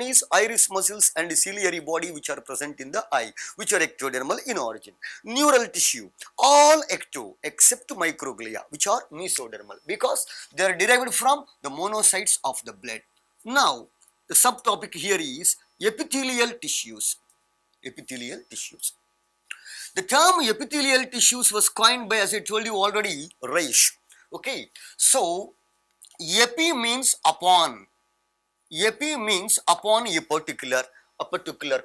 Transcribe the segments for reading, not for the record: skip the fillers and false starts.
is iris muscles and ciliary body which are present in the eye, which are ectodermal in origin. Neural tissue, all ecto except microglia, which are mesodermal, because they are derived from the monocytes of the blood. Now, the subtopic here is epithelial tissues. Epithelial tissues. The term epithelial tissues was coined by, as I told you already, Reich. Okay, so epi means upon. Epi means upon a particular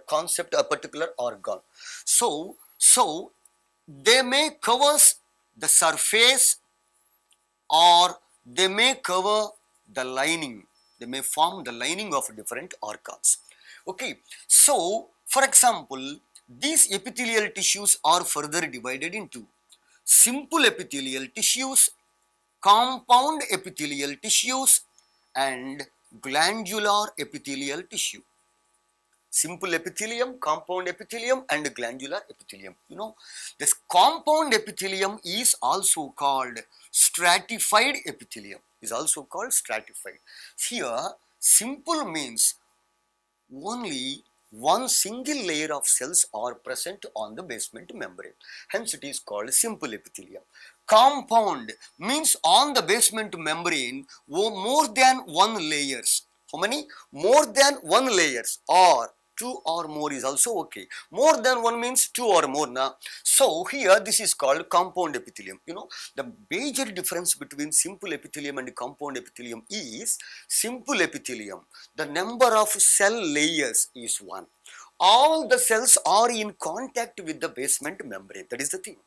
concept, a particular organ. So they may cover the surface or they may cover the lining. They may form the lining of different organs. Okay, so for example, these epithelial tissues are further divided into simple epithelial tissues, compound epithelial tissues, and glandular epithelial tissue. Simple epithelium, compound epithelium, and glandular epithelium. You know, this compound epithelium is also called stratified epithelium. Is also called stratified. Here, simple means only one single layer of cells are present on the basement membrane. Hence, it is called simple epithelium. Compound means on the basement membrane more than one layers. How many? More than one layers, or two or more is also okay. More than one means two or more. Now, so here this is called compound epithelium. You know, the major difference between simple epithelium and compound epithelium is simple epithelium, the number of cell layers is one. All the cells are in contact with the basement membrane. That is the thing.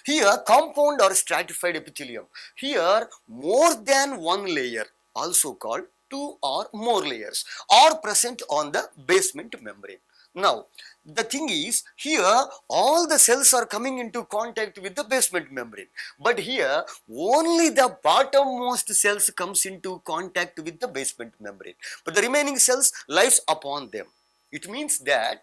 Here, compound or stratified epithelium. Here, more than one layer, also called two or more layers, are present on the basement membrane. Now, the thing is, here all the cells are coming into contact with the basement membrane, but here only the bottommost cells comes into contact with the basement membrane, but the remaining cells lies upon them. It means that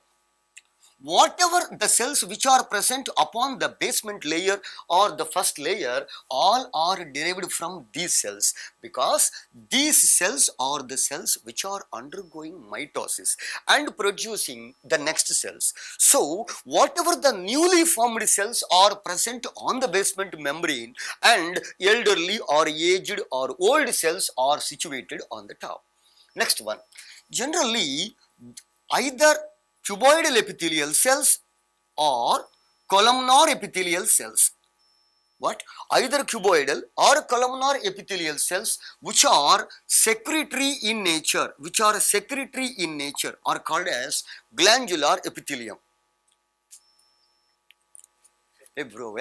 whatever the cells which are present upon the basement layer or the first layer, all are derived from these cells, because these cells are the cells which are undergoing mitosis and producing the next cells. So whatever the newly formed cells are present on the basement membrane, and elderly or aged or old cells are situated on the top. Next one, generally either cuboidal epithelial cells or columnar epithelial cells. What? Either cuboidal or columnar epithelial cells which are secretory in nature, are called as glandular epithelium. Hey bro,